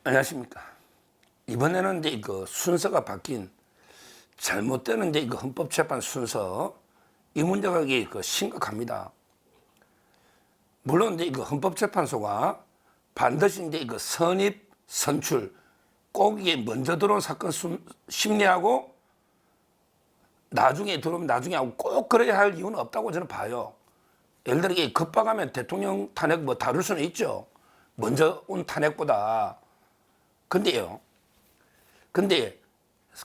안녕하십니까. 이번에는 이제 그 순서가 바뀐 잘못되는 이제 그 헌법재판 순서 이 문제가 이게 그 심각합니다. 물론 이제 그 헌법재판소가 반드시 이제 그 선입 선출 꼭 이게 먼저 들어온 사건 심리하고 나중에 들어오면 나중에 하고 꼭 그래야 할 이유는 없다고 저는 봐요. 예를 들어 이게 급박하면 대통령 탄핵 뭐 다룰 수는 있죠. 먼저 온 탄핵보다. 근데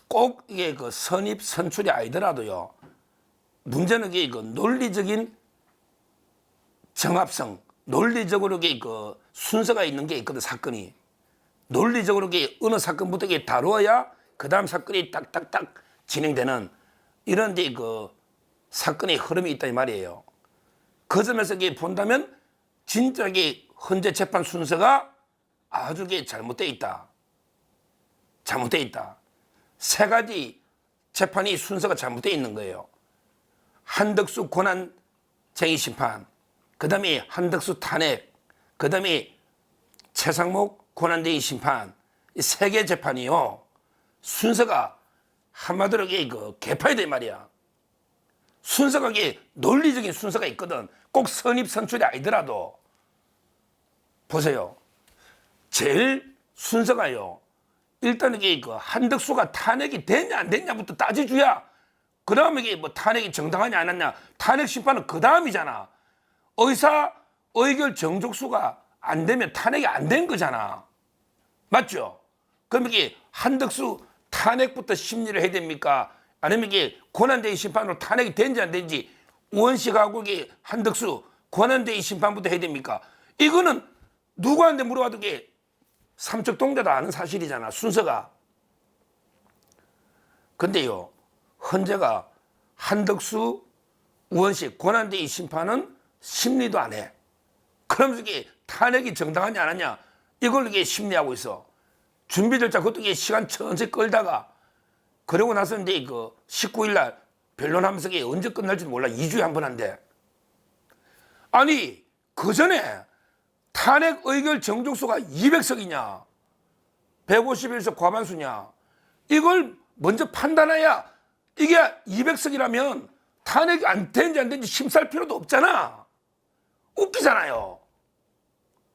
꼭 이게 그 선입 선출이 아니더라도요. 문제는 이게 그 논리적인 정합성, 논리적으로 이게 그 순서가 있는 게 있거든, 사건이. 논리적으로 이게 어느 사건부터 이게 다루어야 그 다음 사건이 딱딱딱 진행되는 이런 이제 그 사건의 흐름이 있다 이 말이에요. 그 점에서 이게 본다면 진짜 이게 헌재 재판 순서가 아주 이게 잘못되어 있다. 잘못되어 있다. 세 가지 재판이 순서가 잘못되어 있는 거예요. 한덕수 권한쟁의 심판, 그 다음에 한덕수 탄핵, 그 다음에 최상목 권한쟁의 심판, 이 세 개 재판이요. 순서가 한마디로 이게 그 개파이 된 말이야. 순서가 이게 논리적인 순서가 있거든. 꼭 선입 선출이 아니더라도. 보세요. 제일 순서가요. 일단 이게 그 한덕수가 탄핵이 됐냐 안 됐냐부터 따져줘야 그 다음에 이게 뭐 탄핵이 정당하냐 안 했냐. 탄핵 심판은 그 다음이잖아. 의사 의결 정족수가 안 되면 탄핵이 안 된 거잖아. 맞죠? 그럼 이게 한덕수 탄핵부터 심리를 해야 됩니까? 아니면 이게 권한대행 심판으로 탄핵이 된지 안 된지 우원식하고 이게 한덕수 권한대행 심판부터 해야 됩니까? 이거는 누구한테 물어봐도 이게 삼척동자도 아는 사실이잖아, 순서가. 근데요, 헌재가 한덕수, 우원식, 권한대행 심판은 심리도 안 해. 그러면서 이게 탄핵이 정당하냐 안 하냐 이걸 이게 심리하고 있어. 준비 절차 그것도 이게 시간 천천히 끌다가 그러고 나서 이제 그 19일 날 변론하면서 이게 언제 끝날지도 몰라. 2주에 한 번 한대. 아니 그 전에 탄핵 의결 정족수가 200석이냐 151석 과반수냐 이걸 먼저 판단해야 이게 200석이라면 탄핵이 안 되는지 안 되는지 심사할 필요도 없잖아. 웃기잖아요.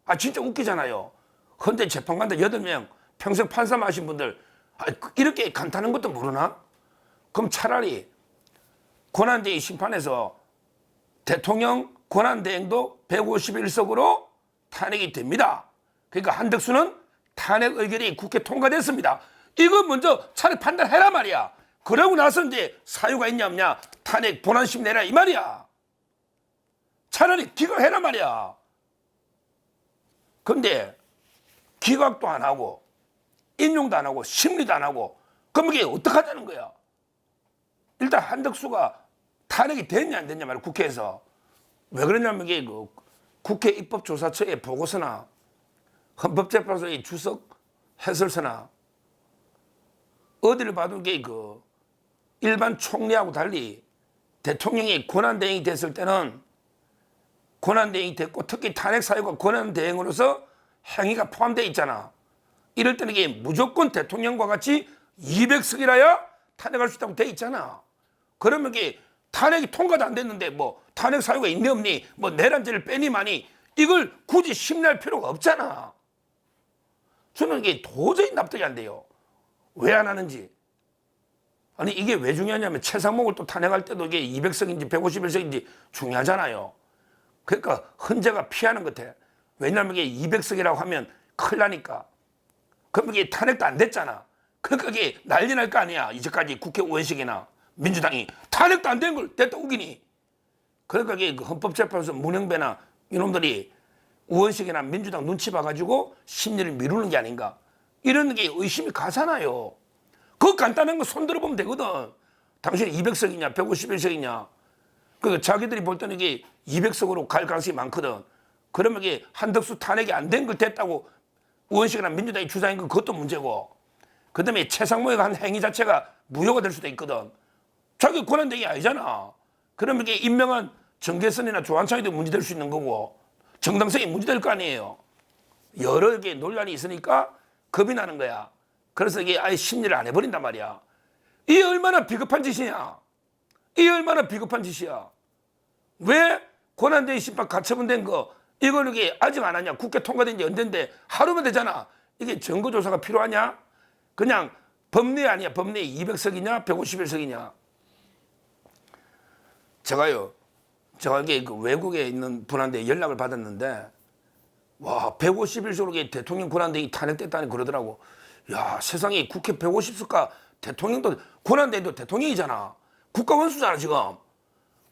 아 진짜 웃기잖아요. 헌재 재판관들 8명 평생 판사만 하신 분들 이렇게 간단한 것도 모르나? 그럼 차라리 권한대행 심판에서 대통령 권한대행도 151석으로 탄핵이 됩니다. 그러니까 한덕수는 탄핵 의결이 국회 통과됐습니다. 이거 먼저 차라리 판단해라 말이야. 그러고 나서 이제 사유가 있냐 없냐 탄핵 본안심 내라 이 말이야. 차라리 기각해라 말이야. 근데 기각도 안 하고 인용도 안 하고 심리도 안 하고 그럼 이게 어떡하자는 거야. 일단 한덕수가 탄핵이 됐냐 안 됐냐 말이야. 국회에서. 왜 그러냐면 이게 그 국회 입법조사처의 보고서나 헌법재판소의 주석 해설서나 어디를 봐도 이게 그 일반 총리하고 달리 대통령이 권한대행이 됐을 때는 권한대행이 됐고 특히 탄핵 사유가 권한대행으로서 행위가 포함되어 있잖아. 이럴 때는 이게 무조건 대통령과 같이 200석이라야 탄핵할 수 있다고 돼 있잖아. 그러면 이게 탄핵이 통과도 안 됐는데 뭐 탄핵 사유가 있니 없니 뭐 내란죄를 빼니 마니 이걸 굳이 심리할 필요가 없잖아. 저는 이게 도저히 납득이 안 돼요. 왜 안 하는지. 아니 이게 왜 중요하냐면 최상목을 또 탄핵할 때도 이게 200석인지 151석인지 중요하잖아요. 그러니까 헌재가 피하는 것 같아. 왜냐하면 이게 200석이라고 하면 큰일 나니까. 그럼 이게 탄핵도 안 됐잖아. 그러니까 이게 난리 날 거 아니야. 이제까지 국회 의원식이나 민주당이 탄핵도 안 된 걸 됐다 우기니. 그러니까 이게 헌법재판소 문영배나 이놈들이 의원식이나 민주당 눈치 봐가지고 심리를 미루는 게 아닌가. 이런 게 의심이 가잖아요. 그거 간단한 거 손들어 보면 되거든. 당신이 200석이냐 151석이냐. 그 자기들이 볼 때는 이게 200석으로 갈 가능성이 많거든. 그러면 이게 한덕수 탄핵이 안 된 걸 됐다고 의원식이나 민주당이 주장한 건 그것도 문제고 그 다음에 최상목이 한 행위 자체가 무효가 될 수도 있거든. 자기 권한대행이 아니잖아. 그러면 이게 임명한 정계선이나 조한창이도 문제될 수 있는 거고 정당성이 문제될 거 아니에요. 여러 개 논란이 있으니까 겁이 나는 거야. 그래서 이게 아예 심리를 안 해버린단 말이야. 이게 얼마나 비겁한 짓이냐. 이게 얼마나 비겁한 짓이야. 왜 권한대행 심판 가처분된 거 이걸 이게 아직 안 하냐. 국회 통과된 지 언젠데 하루면 되잖아. 이게 증거조사가 필요하냐. 그냥 법리 아니야. 법리 200석이냐 151석이냐. 제가 이게 그 외국에 있는 분한테 연락을 받았는데 와 151석으로 대통령 권한대행이 탄핵됐다니 그러더라고. 야 세상에 국회 150석가 대통령도 권한대행도 대통령이잖아. 국가원수잖아 지금.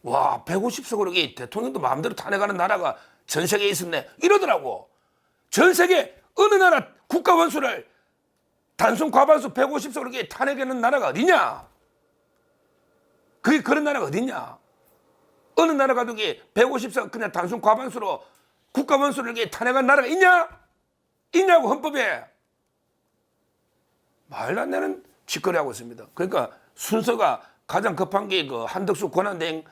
와 150석으로 대통령도 마음대로 탄핵하는 나라가 전 세계에 있었네 이러더라고. 전 세계 어느 나라 국가원수를 단순 과반수 150석으로 탄핵하는 나라가 어디냐. 그게 그런 나라가 어디냐. 어느 나라 가도 150석 그냥 단순 과반수로 국가원수를 탄핵한 나라가 있냐? 있냐고 헌법에. 말도 안 되는 짓거리 하고 있습니다. 그러니까 순서가 가장 급한 게 그 한덕수 권한대행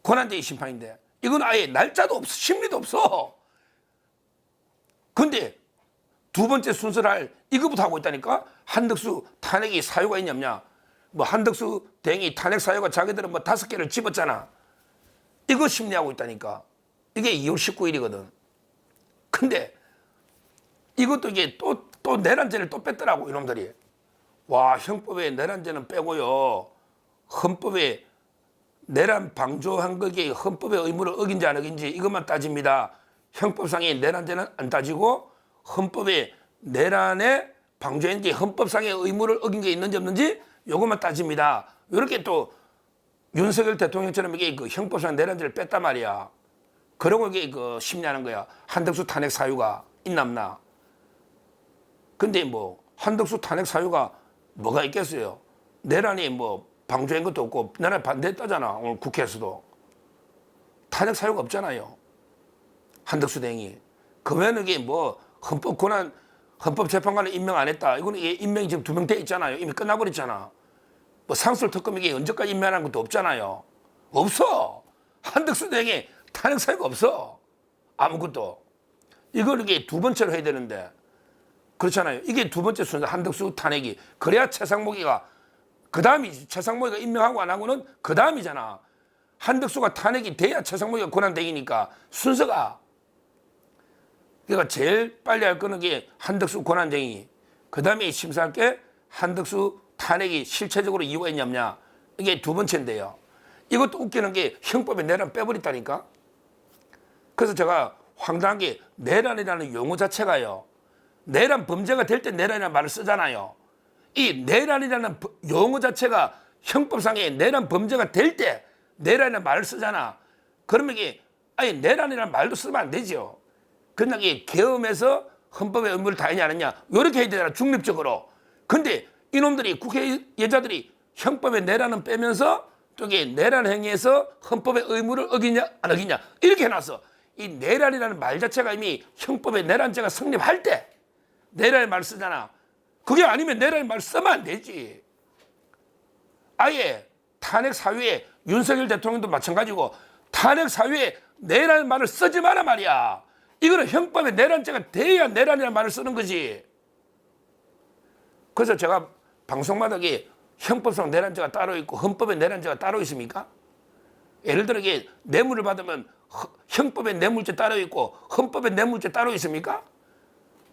권한대행 심판인데 이건 아예 날짜도 없어. 심리도 없어. 근데 두 번째 순서를 할 이거부터 하고 있다니까. 한덕수 탄핵이 사유가 있냐 없냐. 뭐 한덕수 대행이 탄핵 사유가 자기들은 뭐 5개를 집었잖아. 이거 심리하고 있다니까. 이게 2월 19일이거든. 근데 이것도 이게 또 내란죄를 또 뺐더라고 이놈들이. 와 형법에 내란죄는 빼고요. 헌법에 내란 방조한 거기에 헌법의 의무를 어긴지 안 어긴지 이것만 따집니다. 형법상의 내란죄는 안 따지고 헌법에 내란에 방조했는지 헌법상의 의무를 어긴 게 있는지 없는지 이것만 따집니다. 이렇게 또 윤석열 대통령처럼 이게 그 형법상 내란죄를 뺐단 말이야. 그러고 이게 그 심리하는 거야. 한덕수 탄핵 사유가 있나 없나. 근데 뭐 한덕수 탄핵 사유가 뭐가 있겠어요. 내란이 뭐 방조한 것도 없고 내란 반대했다잖아. 오늘 국회에서도. 탄핵 사유가 없잖아요. 한덕수 대행이. 그러면 이게 뭐 헌법재판관을 임명 안 했다. 이거는 이게 임명이 지금 2명 돼 있잖아요. 이미 끝나버렸잖아. 뭐 상설 특검 이게 언제까지 임명하는 것도 없잖아요. 없어. 한덕수 대행이 탄핵 사유가 없어. 아무것도. 이걸 이게 두 번째로 해야 되는데 그렇잖아요. 이게 두 번째 순서 한덕수 탄핵이. 그래야 최상목이가 그 다음이지. 최상목이가 임명하고 안 하고는 그 다음이잖아. 한덕수가 탄핵이 돼야 최상목이가 권한대행이니까 순서가. 그러니까 제일 빨리 할 거는 게 한덕수 권한대행이. 그 다음에 심사할 게 한덕수 탄핵이 실체적으로 이유가 있냐 없냐. 이게 두 번째인데요. 이것도 웃기는 게 형법에 내란 빼버렸다니까. 그래서 제가 황당한 게 내란이라는 용어 자체가요. 내란 범죄가 될 때 내란이라는 말을 쓰잖아요. 이 내란이라는 용어 자체가 형법상에 내란 범죄가 될 때 내란이라는 말을 쓰잖아. 그러면 이게 아예 내란이라는 말도 쓰면 안 되죠. 그냥 이게 계엄해서 헌법의 의무를 다하냐 안 하냐 이렇게 해야 되잖아. 중립적으로. 근데 이놈들이 국회의자들이 형법의 내란은 빼면서 저기 내란 행위에서 헌법의 의무를 어기냐 안 어기냐 이렇게 해놨어. 이 내란이라는 말 자체가 이미 형법의 내란죄가 성립할 때 내란의 말 쓰잖아. 그게 아니면 내란의 말 쓰면 안 되지. 아예 탄핵 사유에 윤석열 대통령도 마찬가지고 탄핵 사유에 내란의 말을 쓰지 마라 말이야. 이거는 형법의 내란죄가 돼야 내란이라는 말을 쓰는 거지. 그래서 제가 방송마다 이게 형법상 내란죄가 따로 있고 헌법의 내란죄가 따로 있습니까? 예를 들어 이게 뇌물을 받으면 형법의 뇌물죄 따로 있고 헌법의 뇌물죄 따로 있습니까?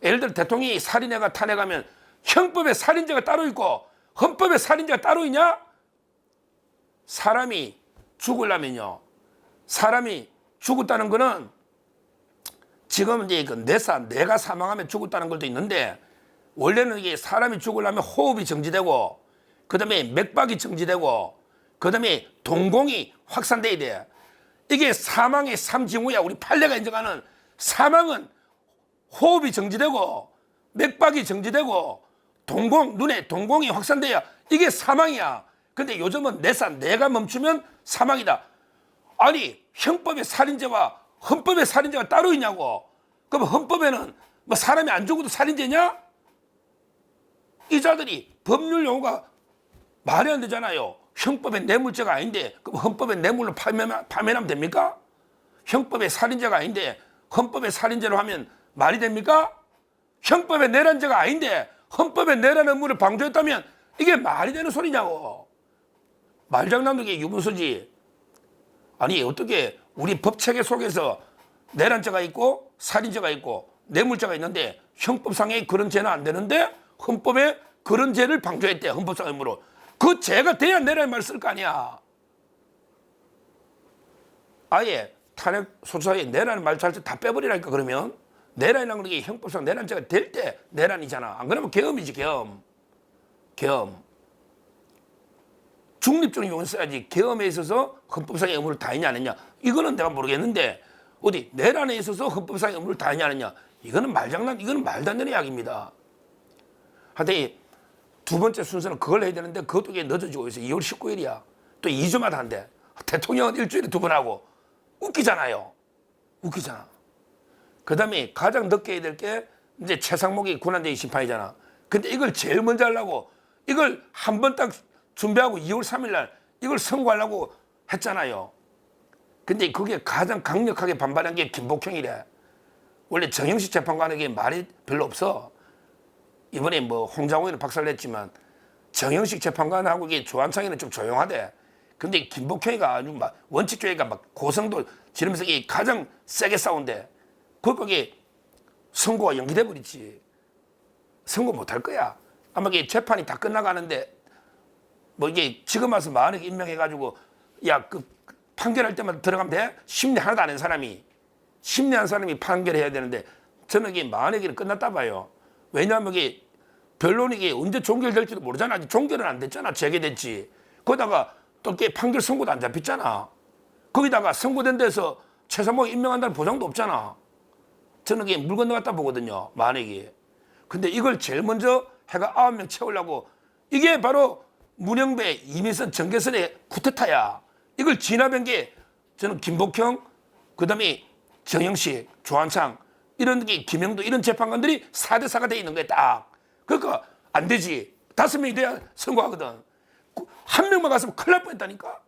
예를 들어 대통령이 살인해가 탄핵하면 형법의 살인죄가 따로 있고 헌법의 살인죄가 따로 있냐? 사람이 죽으려면요. 사람이 죽었다는 거는 지금 이제 그 내가 사망하면 죽었다는 것도 있는데 원래는 이게 사람이 죽으려면 호흡이 정지되고 그다음에 맥박이 정지되고 그다음에 동공이 확산돼야 돼. 이게 사망의 3징후야. 우리 판례가 인정하는 사망은 호흡이 정지되고 맥박이 정지되고 눈에 동공이 확산돼야 이게 사망이야. 근데 요즘은 내가 멈추면 사망이다. 아니 형법의 살인죄와 헌법의 살인죄가 따로 있냐고. 그럼 헌법에는 뭐 사람이 안 죽어도 살인죄냐? 이 자들이 법률 용어가 말이 안 되잖아요. 형법의 뇌물죄가 아닌데 그럼 헌법의 뇌물로 파면하면 됩니까? 형법의 살인죄가 아닌데 헌법의 살인죄로 하면 말이 됩니까? 형법에 내란 죄가 아닌데 헌법에 내란 의무를 방조했다면 이게 말이 되는 소리냐고. 말장난도 이게 유분수지. 아니 어떻게 우리 법체계 속에서 내란죄가 있고 살인죄가 있고 뇌물죄가 있는데 형법상에 그런 죄는 안 되는데 헌법에 그런 죄를 방조했대. 헌법상 의무로. 그 죄가 돼야 내란 말 쓸 거 아니야. 아예 탄핵 소추사에 내란 말 잘 때 다 빼버리라니까. 그러면 내란이라는 게 형법상 내란죄가 될 때 내란이잖아. 안 그러면 계엄이지. 계엄. 중립적인 용어를 써야지. 계엄에 있어서 헌법상의 의무를 다했냐 안 했냐 이거는 내가 모르겠는데 어디 내란에 있어서 헌법상의 의무를 다했냐 안 했냐 이거는 말장난. 이거는 말도 안 되는 이야기입니다. 하여튼 두 번째 순서는 그걸 해야 되는데 그것도 이게 늦어지고 있어요. 2월 19일이야. 또 2주마다 한대. 대통령은 일주일에 2번 하고. 웃기잖아요. 웃기잖아. 그 다음에 가장 늦게 해야 될 게 이제 최상목이 고난쟁의 심판이잖아. 근데 이걸 제일 먼저 하려고 이걸 한 번 딱 준비하고 2월 3일 날 이걸 선고하려고 했잖아요. 근데 그게 가장 강력하게 반발한 게 김복형이래. 원래 정영식 재판관에게 말이 별로 없어. 이번에 뭐 홍장호에는 박살냈지만 정영식 재판관하고 이게 조한창이는 좀 조용하대. 근데 김복형이가 아주 막 원칙주의가 막 고성도 지르면서 이게 가장 세게 싸운대. 거기에 선고가 연기돼 버리지. 선고 못 할 거야. 아마 이게 재판이 다 끝나가는데 뭐 이게 지금 와서 만약에 임명해가지고 야 그 판결할 때마다 들어가면 돼? 심리 하나도 안 한 사람이 심리한 사람이 판결해야 되는데 저는 이게 만약에 끝났다 봐요. 왜냐하면 이게 변론이 이게 언제 종결될지도 모르잖아. 아직 종결은 안 됐잖아. 재개됐지. 거기다가 또 이게 판결 선고도 안 잡혔잖아. 거기다가 선고된 데서 최상목 임명한다는 보장도 없잖아. 저는 이게 물 건너갔다 보거든요. 만약에. 근데 이걸 제일 먼저 해가 9명 채우려고 이게 바로 문영배, 이민선, 정계선의 쿠데타야. 이걸 진압한 게 저는 김복형, 그 다음에 정영식, 조한창 이런 게 김영도 이런 재판관들이 4대4가 돼 있는 거야 딱. 그러니까 안 되지. 5명이 돼야 선고하거든. 한 명만 갔으면 큰일 날 뻔했다니까.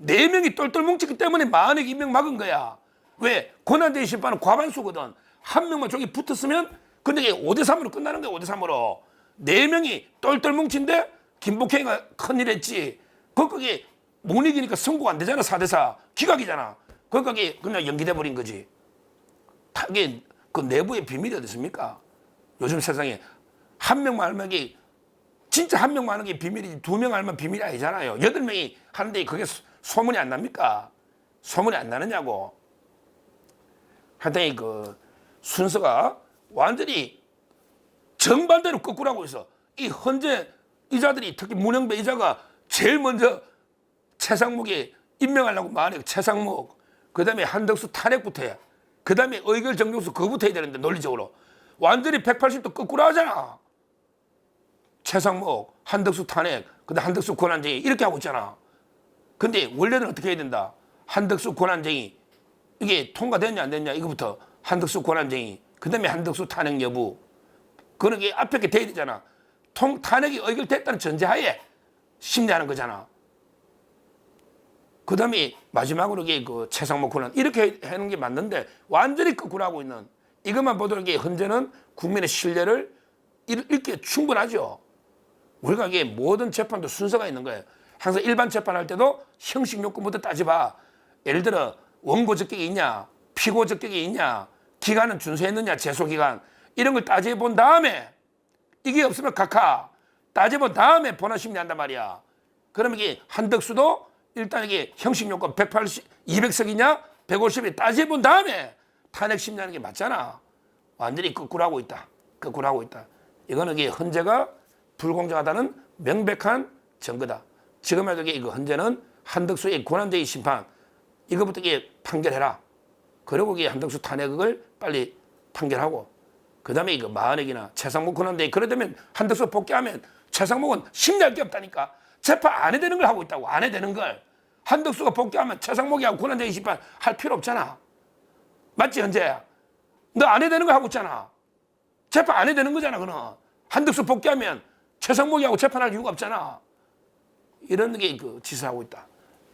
4명이 똘똘 뭉쳤기 때문에 만약에 임명 막은 거야. 왜? 권한대행 심판은 과반수거든. 한 명만 저기 붙었으면 근데 이게 5대3으로 끝나는 거야. 5대3으로. 4명이 똘똘 뭉친데 김복형이가 큰일 했지. 거기에 못 이기니까 선고가 안 되잖아. 4대4. 기각이잖아. 거기에 그냥 연기돼 버린 거지. 이게 그 내부의 비밀이 어디 있습니까? 요즘 세상에 한 명만 알면 이게 진짜 한 명만 하는 게 비밀이지 2명 알면 비밀이 아니잖아요. 8명이 하는데 그게 소문이 안 납니까? 소문이 안 나느냐고. 하여튼 그 순서가 완전히 정반대로 거꾸로 하고 있어. 이 헌재 이자들이 특히 문영배 이자가 제일 먼저 최상목에 임명하려고 말해. 최상목. 그 다음에 한덕수 탄핵부터 해. 그 다음에 의결 정정수 그거부터 해야 되는데 논리적으로. 완전히 180도 거꾸로 하잖아. 최상목, 한덕수 탄핵, 그 다음에 한덕수 권한쟁의 이렇게 하고 있잖아. 근데 원래는 어떻게 해야 된다. 한덕수 권한쟁의 이게 통과됐냐 안 됐냐 이거부터 한덕수 권한쟁의 그 다음에 한덕수 탄핵 여부 그런 게 앞에 게 돼야 되잖아. 탄핵이 의결됐다는 전제하에 심리하는 거잖아. 그 다음에 마지막으로 이게 그 최상목 권한 이렇게 하는 게 맞는데 완전히 거꾸로 하고 있는 이것만 보더라도 이게 헌재는 국민의 신뢰를 잃기에 충분하죠. 우리가 이게 모든 재판도 순서가 있는 거예요. 항상 일반 재판할 때도 형식 요건부터 따져봐. 예를 들어 원고 적격이 있냐, 피고 적격이 있냐, 기간은 준수했느냐, 제소기간 이런 걸 따져본 다음에 이게 없으면 각하 따져본 다음에 본안 심리한단 말이야. 그러면 이게 한덕수도 일단 이게 형식 요건 180, 200석이냐, 150이 따져본 다음에 탄핵 심리하는 게 맞잖아. 완전히 거꾸로 하고 있다. 거꾸로 하고 있다. 이거는 이게 헌재가 불공정하다는 명백한 증거다. 지금에도 이거 헌재는 한덕수의 권한쟁의 심판 이거부터 이게 판결해라. 그리고 이게 한덕수 탄핵을 빨리 판결하고 그 다음에 이거 마흔액이나 최상목 권한쟁의 그래 되면 한덕수 복귀하면 최상목은 심리할 게 없다니까. 재판 안 해야 되는 걸 하고 있다고. 안 해야 되는 걸. 한덕수가 복귀하면 최상목이 하고 권한쟁의 심판 할 필요 없잖아. 맞지 헌재야? 너 안 해야 되는 거 하고 있잖아. 재판 안 해야 되는 거잖아. 그는 한덕수 복귀하면 최상목이 하고 재판할 이유가 없잖아. 이런 게 그 짓을 하고 있다.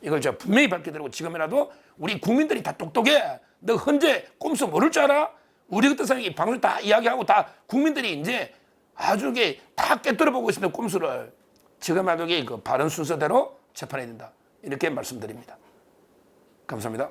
이걸 제가 분명히 밝혀드리고 지금이라도 우리 국민들이 다 똑똑해. 너 헌재 꼼수 모를 줄 알아? 우리 같은 사람이 방송 다 이야기하고 다 국민들이 이제 아주 이게 다 깨뜨려 보고 있습니다. 꼼수를. 지금 하도 그 바른 순서대로 재판해야 된다. 이렇게 말씀드립니다. 감사합니다.